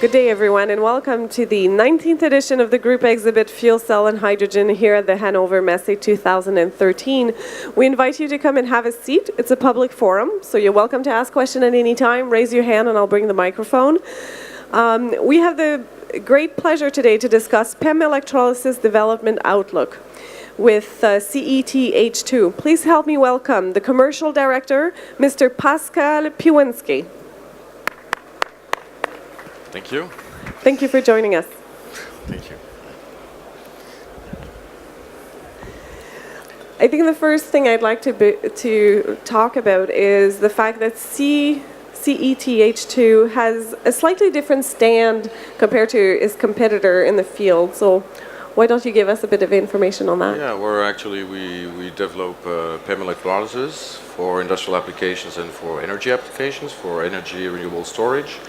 Good day, everyone, and welcome to the 19th edition of the group exhibit Fuel Cell and Hydrogen here at the HANNOVER MESSE 2013. We invite you to come and have a seat. It's a public forum, so you're welcome to ask questions at any time. Raise your hand and I'll bring the microphone. We have the great pleasure today to discuss PEM Electrolysis Development Outlook with CETH2. Please help me welcome the Commercial Director, Mr. Pascal Pewinski. Thank you. Thank you for joining us. Thank you. I think the first thing I'd like to talk about is the fact that CETH2 has a slightly different stand compared to its competitor in the field. So why don't you give us a bit of information on that? Yeah, we develop PEM electrolysis for industrial applications and for energy applications, for energy renewable storage.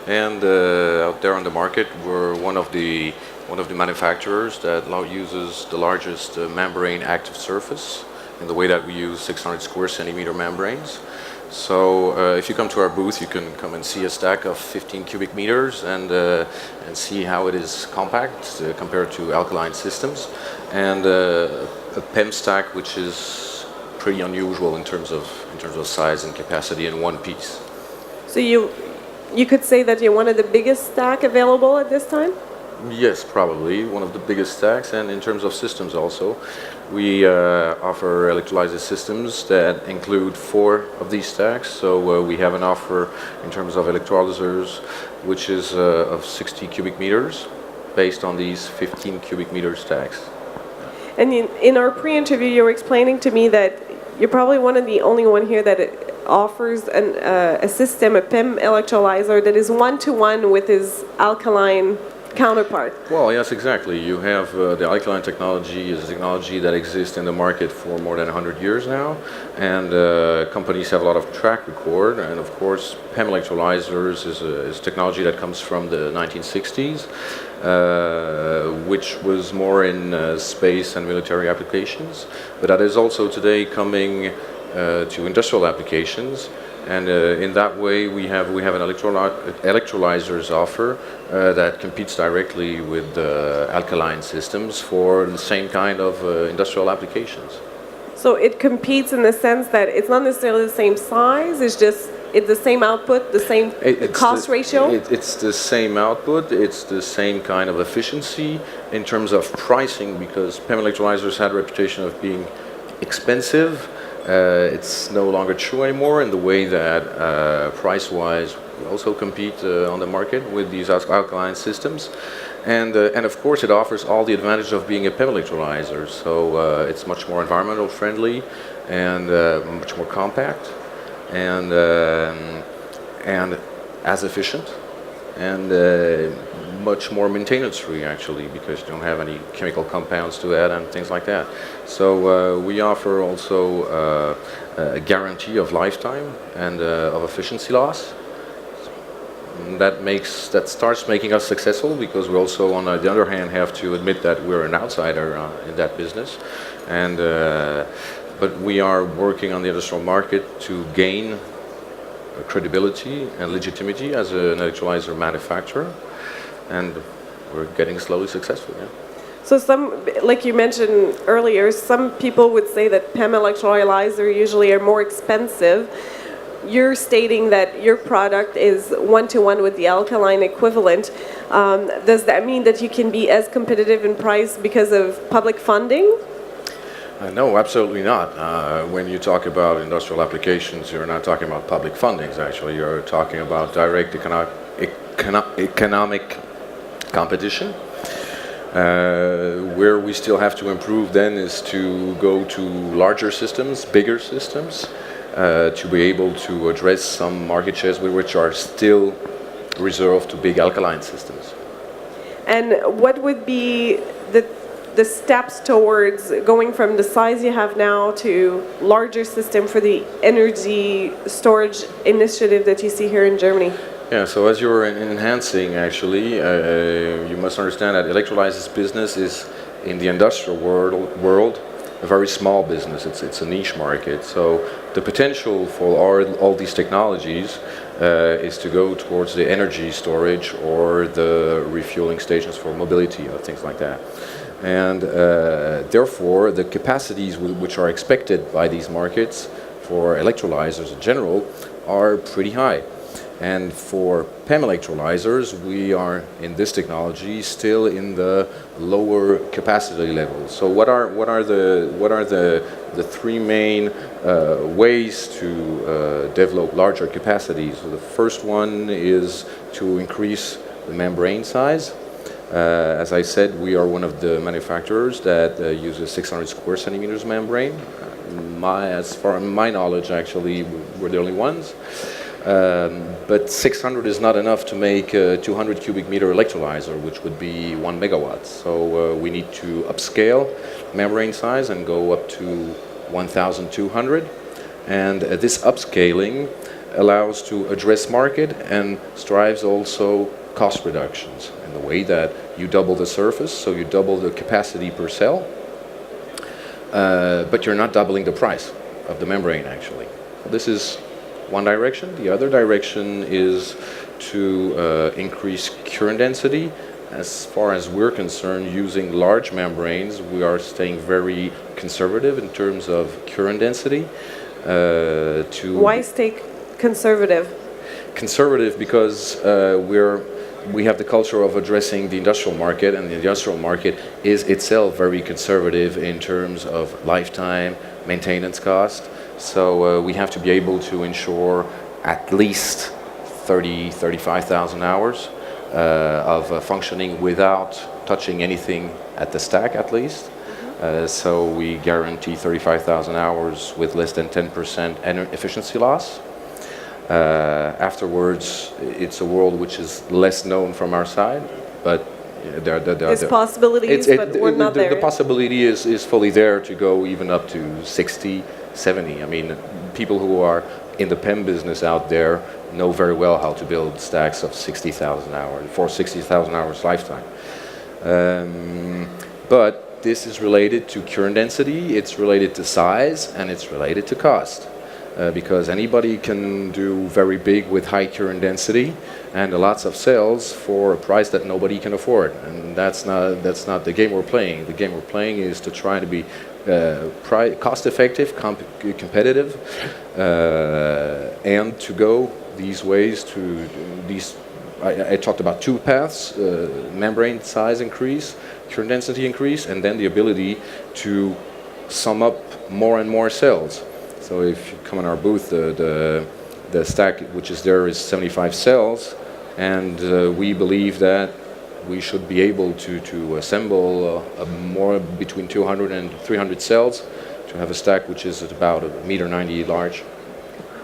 And out there on the market, we're one of the manufacturers that uses the largest membrane active surface in the way that we use 600 square centimeter membranes. So if you come to our booth, you can come and see a stack of 15 cubic meters and see how it is compact compared to alkaline systems, and a PEM stack which is pretty unusual in terms of size and capacity in one piece. So you could say that you're one of the biggest stack available at this time? Yes, probably one of the biggest stacks, and in terms of systems also. We offer electrolysis systems that include 4 of these stacks. So we have an offer in terms of electrolyzers, which is of 60 cubic meters, based on these 15 cubic meter stacks. And in our pre-interview, you were explaining to me that you're probably one of the only one here that offers a system, a PEM electrolyzer, that is one-to-one with his alkaline counterpart. Well, yes, exactly. You have the alkaline technology is a technology that exists in the market for more than 100 years now, and companies have a lot of track record. And of course, PEM electrolyzers is technology that comes from the 1960s, which was more in space and military applications, but that is also today coming to industrial applications. And in that way, we have an electrolyzers offer that competes directly with alkaline systems for the same kind of industrial applications. So it competes in the sense that it's not necessarily the same size, it's the same output, the same cost ratio? It's the same output, it's the same kind of efficiency in terms of pricing, because PEM electrolyzers had a reputation of being expensive. It's no longer true anymore in the way that price-wise we also compete on the market with these alkaline systems, and of course it offers all the advantages of being a PEM electrolyzer. So it's much more environmental friendly and much more compact and as efficient and much more maintenance-free, actually, because you don't have any chemical compounds to add and things like that. So we offer also a guarantee of lifetime and of efficiency loss. And that starts making us successful, because we also, on the other hand, have to admit that we're an outsider in that business. And but we are working on the industrial market to gain credibility and legitimacy as an electrolyzer manufacturer. And we're getting slowly successful, yeah. So like you mentioned earlier, some people would say that PEM electrolyzer usually are more expensive. You're stating that your product is one-to-one with the alkaline equivalent. Does that mean that you can be as competitive in price because of public funding? No, absolutely not. When you talk about industrial applications, you're not talking about public fundings, actually. You're talking about direct economic competition. Where we still have to improve then is to go to larger systems, bigger systems, to be able to address some market shares which are still reserved to big alkaline systems. And what would be the steps towards going from the size you have now to larger system for the energy storage initiative that you see here in Germany? Yeah, so as you're enhancing, actually, you must understand that electrolysis business is, in the industrial world, a very small business. It's a niche market. So the potential for all these technologies is to go towards the energy storage or the refueling stations for mobility or things like that. And therefore, the capacities which are expected by these markets for electrolyzers in general are pretty high. And for PEM electrolyzers, we are in this technology still in the lower capacity levels. So what are the three main ways to develop larger capacities? So the first one is to increase the membrane size. As I said, we are one of the manufacturers that uses 600 square centimeters membrane. As far as my knowledge, actually, we're the only ones. But 600 is not enough to make a 200 cubic meter electrolyzer, which would be 1 megawatt. So we need to upscale membrane size and go up to 1,200. And this upscaling allows to address market and strives also cost reductions in the way that you double the surface, so you double the capacity per cell, but you're not doubling the price of the membrane actually. This is one direction. The other direction is to increase current density. As far as we're concerned, using large membranes, we are staying very conservative in terms of current density. Why stay conservative? Conservative because we have the culture of addressing the industrial market, and the industrial market is itself very conservative in terms of lifetime maintenance cost. So we have to be able to ensure at least 35,000 hours of functioning without touching anything at the stack at least. So we guarantee 35,000 hours with less than 10% efficiency loss. Afterwards, it's a world which is less known from our side, but there's possibilities, but we're not there. The possibility is fully there to go even up to 60, 70. I mean, people who are in the PEM business out there know very well how to build stacks of 60,000 hours, for 60,000 hours lifetime. But this is related to current density, it's related to size, and it's related to cost. Because anybody can do very big with high current density and lots of cells for a price that nobody can afford, and that's not the game we're playing. The game we're playing is to try to be cost-effective, competitive, and to go these ways to these. I talked about two paths: membrane size increase, current density increase, and then the ability to sum up more and more cells. So if you come in our booth, the stack which is there is 75 cells, and we believe that we should be able to assemble more between 200 and 300 cells to have a stack which is at about 1.90 meters large.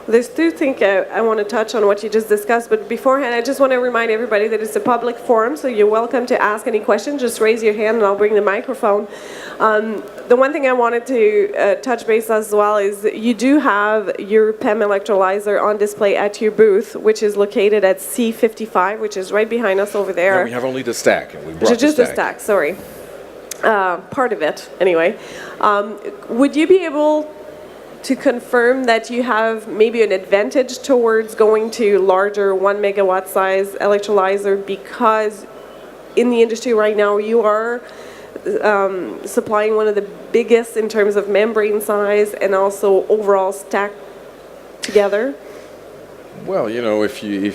There's two things I want to touch on what you just discussed, but beforehand I just want to remind everybody that it's a public forum, so you're welcome to ask any questions. Just raise your hand and I'll bring the microphone. The one thing I wanted to touch base as well is you do have your PEM electrolyzer on display at your booth, which is located at C55, which is right behind us over there. No, we have only the stack. We brought just the stack. The stack, sorry. Part of it, anyway. Would you be able to confirm that you have maybe an advantage towards going to larger 1 megawatt size electrolyzer, because in the industry right now you are supplying one of the biggest in terms of membrane size and also overall stack together? Well, you know, if you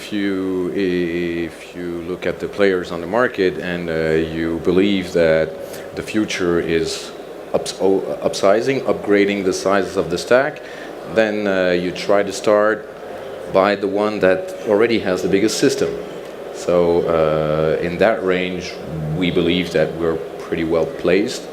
look at the players on the market and you believe that the future is upsizing, upgrading the sizes of the stack, then you try to start by the one that already has the biggest system. So in that range, we believe that we're pretty well placed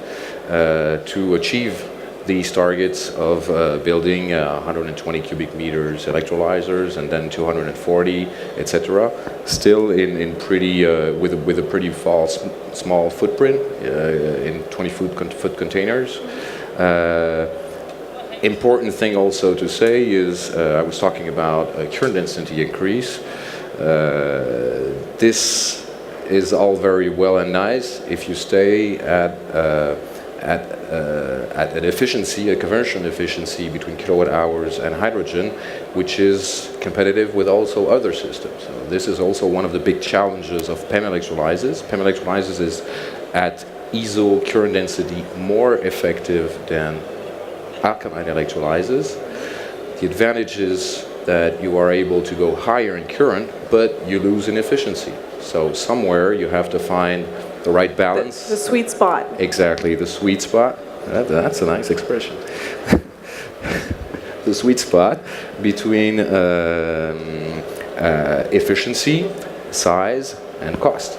to achieve these targets of building 120 cubic meters electrolyzers and then 240, etc. Still in pretty with a pretty small footprint in 20-foot containers. Important thing also to say is I was talking about current density increase. This is all very well and nice if you stay at at an efficiency, a conversion efficiency between kilowatt hours and hydrogen, which is competitive with also other systems. So this is also one of the big challenges of PEM electrolysis. PEM electrolysis is at ISO current density more effective than alkaline electrolysis. The advantage is that you are able to go higher in current, but you lose in efficiency. So somewhere you have to find the right balance. The sweet spot. Exactly, the sweet spot. That's a nice expression. The sweet spot between efficiency, size, and cost.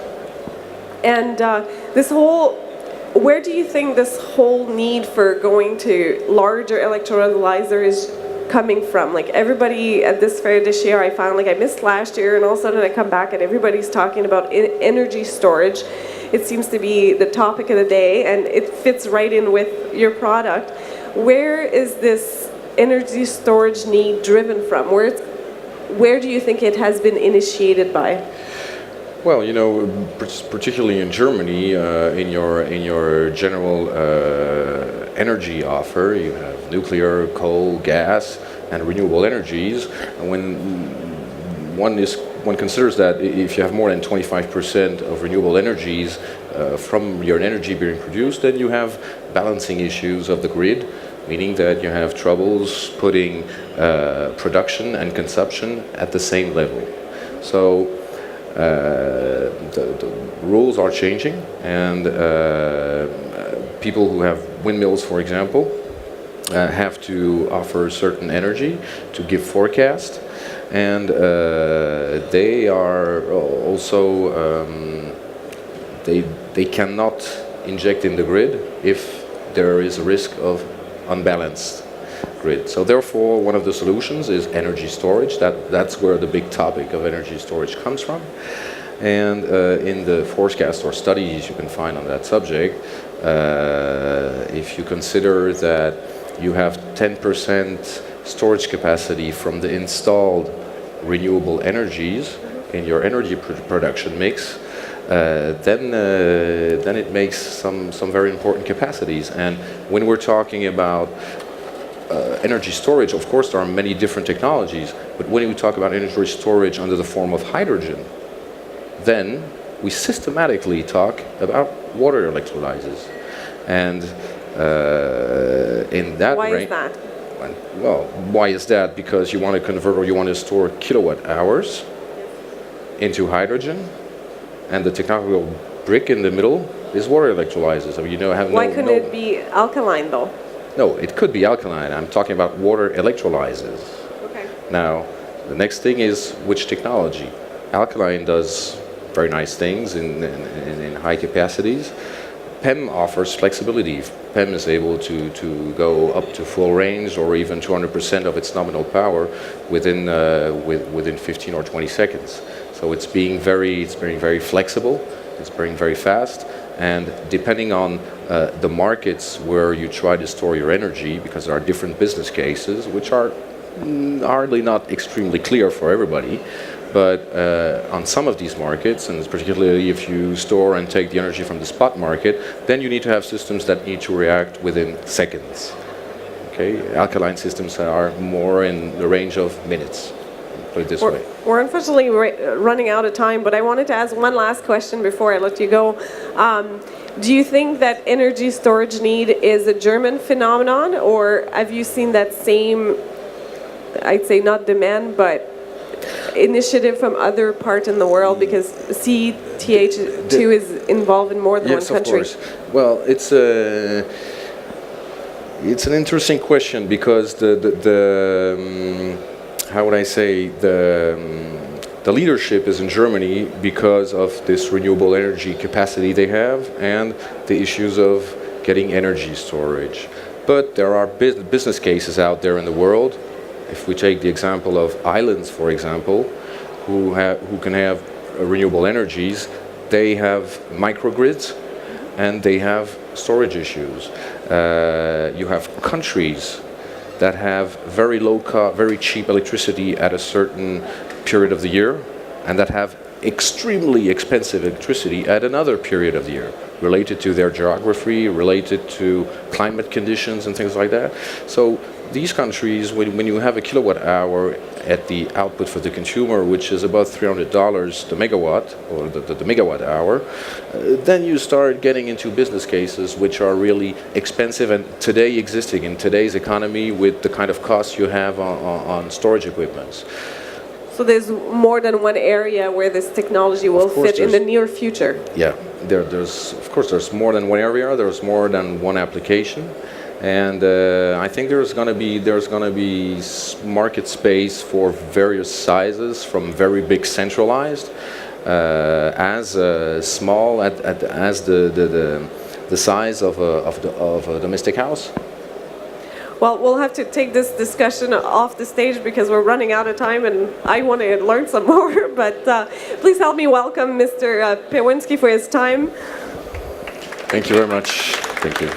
And where do you think this whole need for going to larger electrolyzer is coming from? Like everybody at this fair this year, I found, like I missed last year, and all of a sudden I come back and everybody's talking about energy storage. It seems to be the topic of the day, and it fits right in with your product. Where is this energy storage need driven from? Where do you think it has been initiated by? Well, you know, particularly in Germany, in your general energy offer, you have nuclear, coal, gas, and renewable energies. And when one considers that if you have more than 25% of renewable energies from your energy being produced, then you have balancing issues of the grid, meaning that you have troubles putting production and consumption at the same level. So the rules are changing, and people who have windmills, for example, have to offer certain energy to give forecast, and they are also they cannot inject in the grid if there is a risk of unbalanced grid. So therefore, one of the solutions is energy storage. That's where the big topic of energy storage comes from. And in the forecast or studies you can find on that subject, if you consider that you have 10% storage capacity from the installed renewable energies in your energy production mix, then it makes some very important capacities. And when we're talking about energy storage, of course there are many different technologies, but when we talk about energy storage under the form of hydrogen, then we systematically talk about water electrolysis. And in that Why is that? Well, why is that? Because you want to convert, or you want to store kilowatt hours into hydrogen, and the technological brick in the middle is water electrolysis. I mean, Why couldn't it be alkaline though? No, it could be alkaline. I'm talking about water electrolysis. Okay. Now, the next thing is which technology. Alkaline does very nice things in high capacities. PEM offers flexibility. PEM is able to go up to full range or even 200% of its nominal power within 15 or 20 seconds. So it's being very flexible. It's being very fast. And depending on the markets where you try to store your energy, because there are different business cases, which are hardly not extremely clear for everybody, but on some of these markets, and particularly if you store and take the energy from the spot market, then you need to have systems that need to react within seconds. Okay, alkaline systems are more in the range of minutes. Put it this way. We're unfortunately running out of time, but I wanted to ask one last question before I let you go. Do you think that energy storage need is a German phenomenon, or have you seen that same, I'd say not demand, but initiative from other parts in the world, because CTH2 is involved in more than one country? Yes, of course. Well, it's an interesting question, because how would I say, the leadership is in Germany because of this renewable energy capacity they have and the issues of getting energy storage. But there are business cases out there in the world. If we take the example of islands, for example, who can have renewable energies, they have microgrids and they have storage issues. You have countries that have very low cost, very cheap electricity at a certain period of the year, and that have extremely expensive electricity at another period of the year. related to their geography, related to climate conditions and things like that. So these countries, when you have a kilowatt hour at the output for the consumer, which is about $300 the megawatt, or the megawatt hour, then you start getting into business cases which are really expensive and today existing in today's economy with the kind of costs you have on storage equipment. So there's more than one area where this technology will fit in the near future. Yeah, there's more than one area. There's more than one application, and I think there's going to be market space for various sizes, from very big centralized, as small as the size of a domestic house. Well, we'll have to take this discussion off the stage because we're running out of time and I want to learn some more. But please help me welcome Mr. Pewinski for his time. Thank you very much. Thank you.